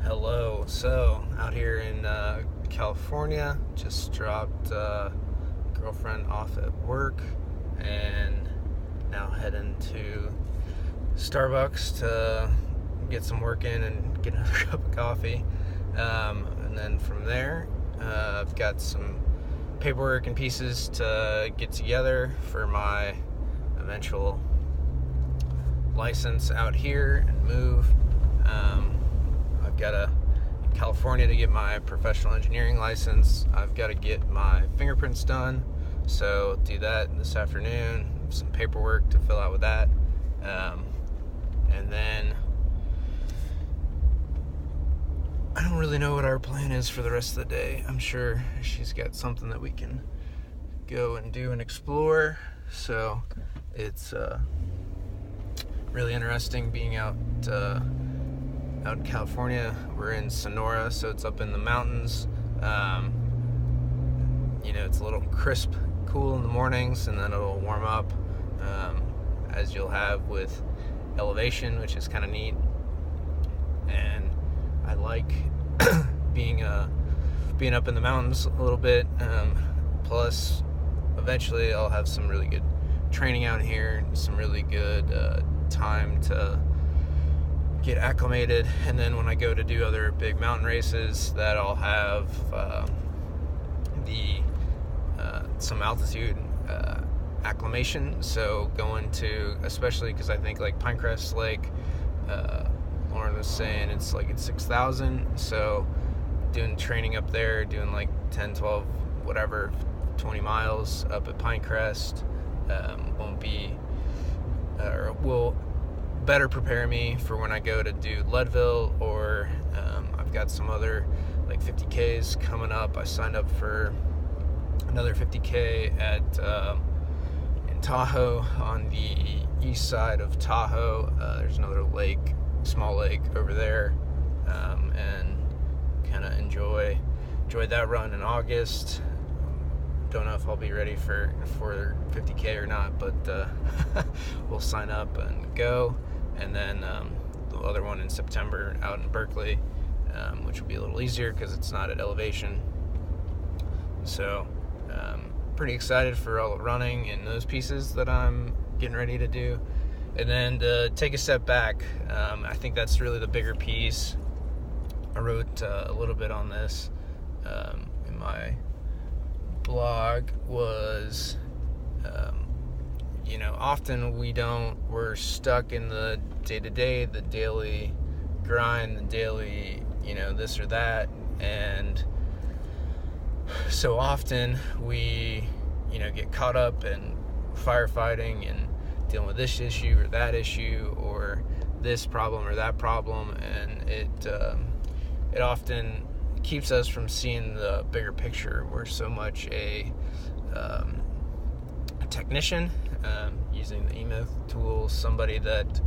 Hello. So, out here in California, just dropped girlfriend off at work and now heading to Starbucks to get some work in and get another cup of coffee. And then from there, I've got some paperwork and pieces to get together for my eventual license out here and move. I've got to California to get my professional engineering license. I've got to get my fingerprints done, so do that this afternoon. Some paperwork to fill out with that, and then I don't really know what our plan is for the rest of the day. I'm sure she's got something that we can go and do and explore, so it's really interesting being out in California. We're in Sonora, so it's up in the mountains. It's a little crisp, cool in the mornings, and then it'll warm up, as you'll have with elevation, which is kind of neat. And I like being up in the mountains a little bit. Plus, eventually, I'll have some really good training out here, some really good time to get acclimated, and then when I go to do other big mountain races, that I'll have some altitude acclimation. So going to, especially because I think like Pinecrest Lake, Lauren was saying it's like at 6,000, so doing training up there, doing like 10, 12, whatever, 20 miles up at Pinecrest will better prepare me for when I go to do Leadville, or I've got some other like 50Ks coming up. I signed up for another 50K in Tahoe, on the east side of Tahoe. There's another lake, small lake over there, and kind of enjoyed that run in August. Don't know if I'll be ready for 50K or not, but we'll sign up and go. And then the other one in September out in Berkeley, which will be a little easier because it's not at elevation. So pretty excited for all the running and those pieces that I'm getting ready to do. And then to take a step back, I think that's really the bigger piece. I wrote a little bit on this in my blog, was often we're stuck in the day-to-day, the daily grind, the daily this or that, and so often we get caught up in firefighting and dealing with this issue or that issue, or this problem or that problem, and it often keeps us from seeing the bigger picture. We're so much a technician, using the E-Myth tool, somebody that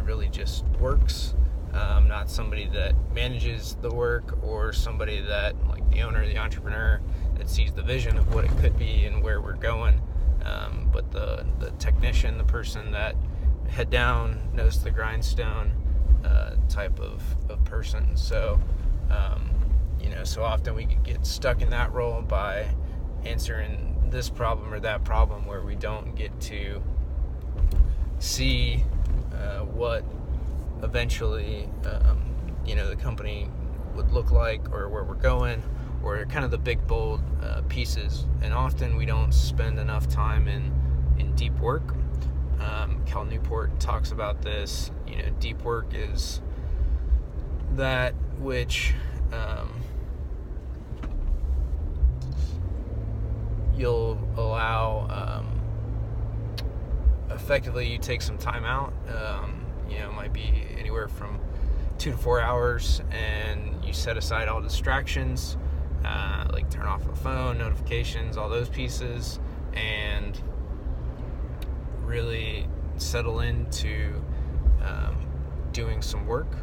really just works, not somebody that manages the work, or somebody that, like the owner, the entrepreneur, that sees the vision of what it could be and where we're going, but the technician, the person that head down, knows the grindstone type of person. So so often we get stuck in that role by answering this problem or that problem, where we don't get to see what eventually the company would look like, or where we're going, or kind of the big bold pieces. And often we don't spend enough time in deep work. Cal Newport talks about this. Deep work is that which you'll allow, effectively you take some time out, it might be anywhere from 2 to 4 hours, and you set aside all distractions, like turn off the phone, notifications, all those pieces, and really settle into doing some work.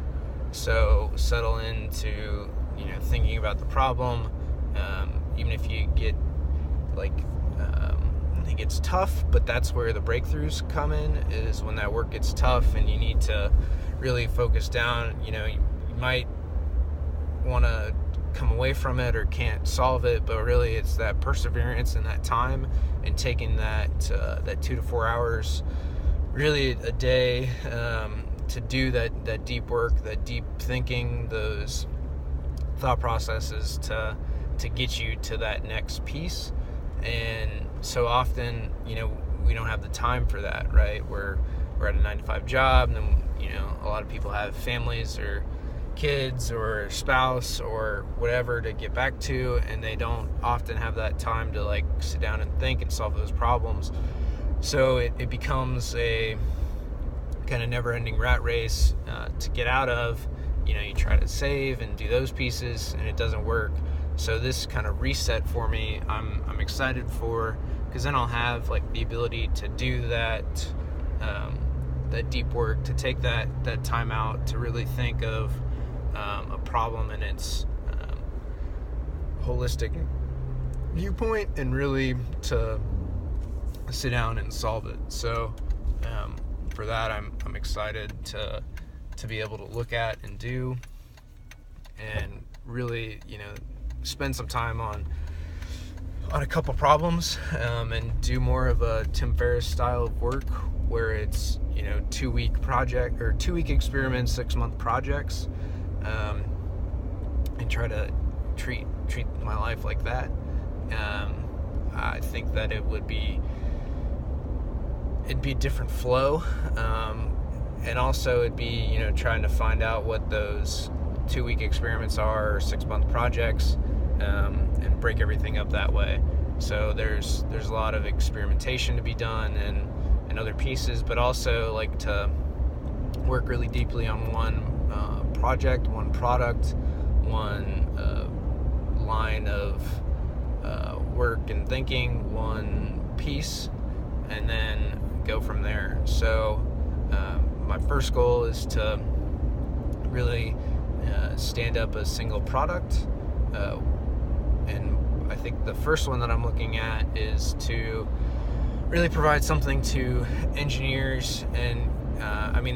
So settle into thinking about the problem, even if you get I think it's tough, but that's where the breakthroughs come in, is when that work gets tough and you need to really focus down. You might want to come away from it or can't solve it, but really it's that perseverance and that time and taking that 2 to 4 hours really a day to do that deep work, that deep thinking, those thought processes to get you to that next piece. And so often, we don't have the time for that, right? We're at a 9-to-5 job, and then, a lot of people have families or kids or spouse or whatever to get back to, and they don't often have that time to like sit down and think and solve those problems. So it becomes a kind of never-ending rat race to get out of. You try to save and do those pieces, and it doesn't work. So this kind of reset for me, I'm excited for, because then I'll have like the ability to do that deep work, to take that time out to really think of a problem in its holistic viewpoint, and really to sit down and solve it. So for that, I'm excited to be able to look at and do, and really spend some time on a couple problems, and do more of a Tim Ferriss style of work, where it's 2-week project or 2-week experiments, 6-month projects, and try to treat my life like that. I think that it'd be a different flow, and also it'd be trying to find out what those 2-week experiments are, or 6-month projects, and break everything up that way. So there's a lot of experimentation to be done and other pieces, but also like to work really deeply on one project, one product, one line of work and thinking, one piece, and then go from there. So my first goal is to really stand up a single product, and I think the first one that I'm looking at is to really provide something to engineers, and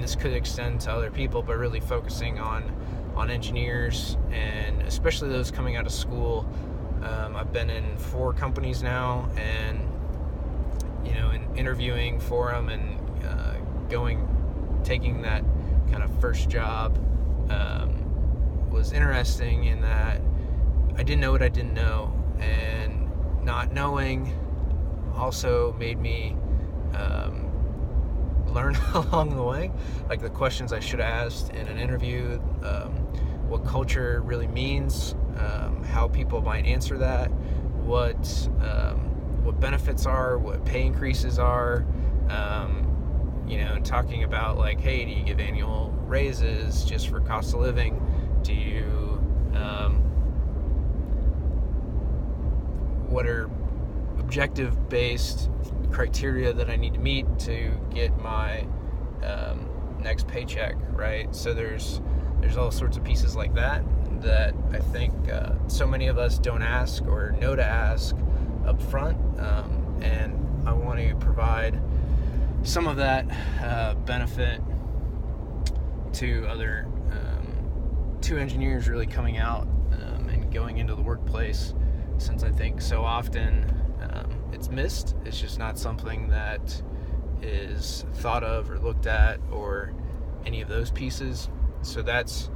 this could extend to other people, but really focusing on engineers, and especially those coming out of school. I've been in 4 companies now, and in interviewing for them, and taking that kind of first job was interesting in that I didn't know what I didn't know, and not knowing also made me learn along the way, like the questions I should have asked in an interview, what culture really means, how people might answer that, what benefits are, what pay increases are, talking about like, hey, do you give annual raises just for cost of living? Do you what are objective-based criteria that I need to meet to get my next paycheck, right? So there's all sorts of pieces like that I think so many of us don't ask or know to ask up front, and I want to provide some of that benefit to other to engineers really coming out and going into the workplace, since I think so often it's missed. It's just not something that is thought of or looked at, or any of those pieces. So that's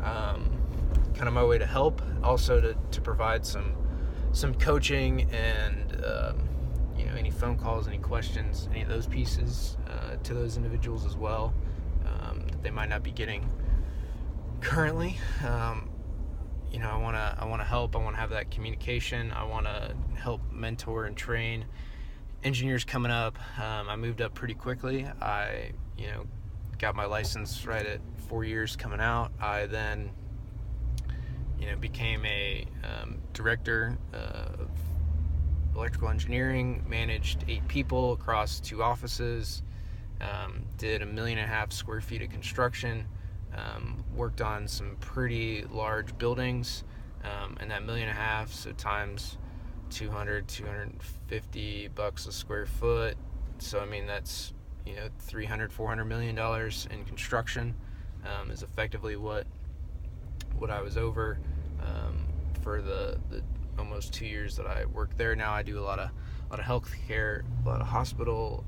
kind of my way to help, also to provide some coaching and any phone calls, any questions, any of those pieces to those individuals as well, that they might not be getting currently. I want to help. I want to have that communication. I want to help mentor and train engineers coming up. I moved up pretty quickly. I got my license right at 4 years coming out. I then became a director of electrical engineering, managed 8 people across 2 offices, did 1.5 million square feet of construction, worked on some pretty large buildings, and that $1.5 million, so times $250 a square foot. So that's $300-400 million in construction, is effectively what what I was over for the almost 2 years that I worked there. Now I do a lot of healthcare, a lot of hospital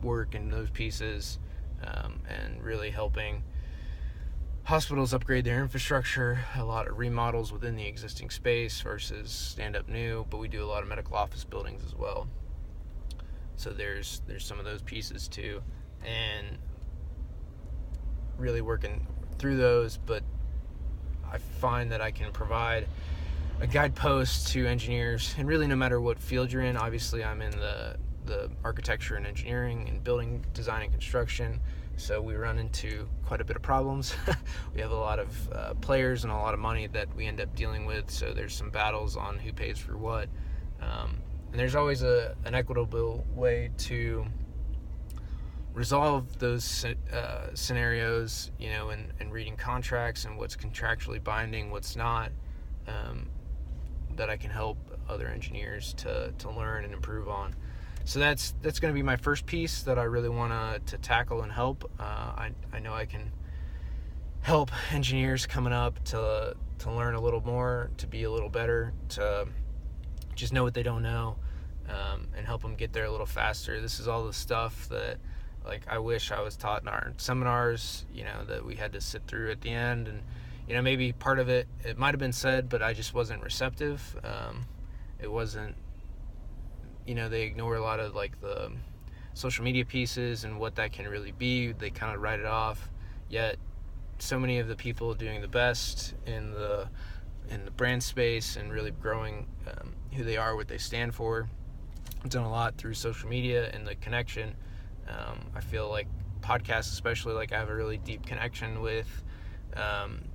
work and those pieces, and really helping hospitals upgrade their infrastructure, a lot of remodels within the existing space versus stand up new, but we do a lot of medical office buildings as well. So there's some of those pieces too, and really working through those. But I find that I can provide a guidepost to engineers, and really no matter what field you're in. Obviously I'm in the architecture and engineering and building design and construction, so we run into quite a bit of problems. We have a lot of players and a lot of money that we end up dealing with, so there's some battles on who pays for what, and there's always an equitable way to resolve those scenarios, and reading contracts and what's contractually binding, what's not, that I can help other engineers to learn and improve on. So that's going to be my first piece that I really want to tackle and help. I know I can help engineers coming up to learn a little more, to be a little better, to just know what they don't know, and help them get there a little faster. This is all the stuff that, like, I wish I was taught in our seminars, that we had to sit through at the end. And maybe part of it might have been said, but I just wasn't receptive. It wasn't, they ignore a lot of like the social media pieces and what that can really be. They kind of write it off. Yet so many of the people doing the best in the brand space and really growing who they are, what they stand for, I've done a lot through social media and the connection. I feel like podcasts, especially, like I have a really deep connection with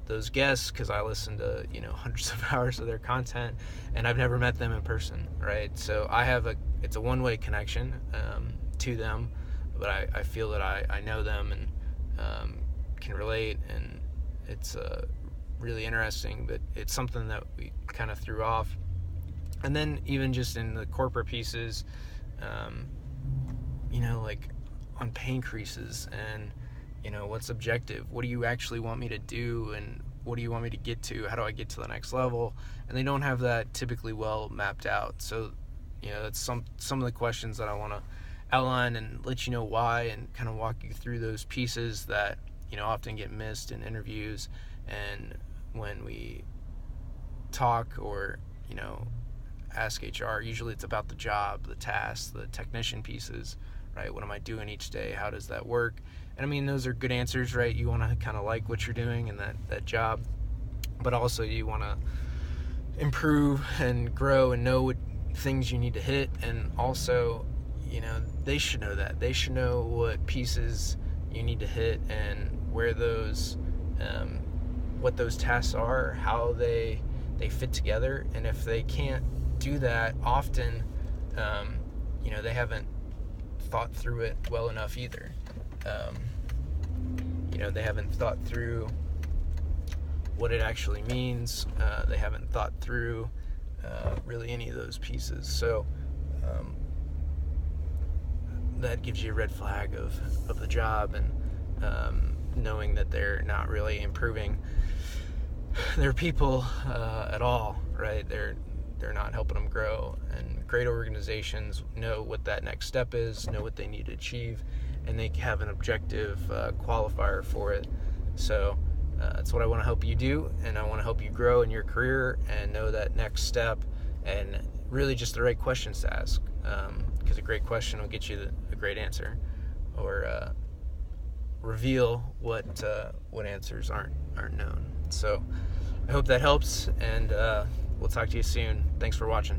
those guests, because I listen to hundreds of hours of their content, and I've never met them in person, right? So it's a one-way connection to them, but I feel that I know them and can relate, and it's really interesting. But it's something that we kind of threw off. And then even just in the corporate pieces, like on pay increases and what's objective, what do you actually want me to do, and what do you want me to get to, how do I get to the next level? And they don't have that typically well mapped out. So that's some of the questions that I want to outline and let you know why, and kind of walk you through those pieces that often get missed in interviews and when we talk or ask HR. Usually it's about the job, the tasks, the technician pieces, right? What am I doing each day? How does that work? And I mean, those are good answers, right? You want to kind of like what you're doing and that job, but also you want to improve and grow and know what things you need to hit. And also, they should know that. They should know what pieces you need to hit and where those, what those tasks are, how they fit together. And if they can't do that often, they haven't thought through it well enough either. They haven't thought through what it actually means. They haven't thought through really any of those pieces. So that gives you a red flag of the job, and knowing that they're not really improving their people at all, right? They're not helping them grow. And great organizations know what that next step is, know what they need to achieve, and they have an objective qualifier for it. So that's what I want to help you do, and I want to help you grow in your career and know that next step, and really just the right questions to ask, because a great question will get you a great answer, or reveal what answers aren't known. So I hope that helps, and we'll talk to you soon. Thanks for watching.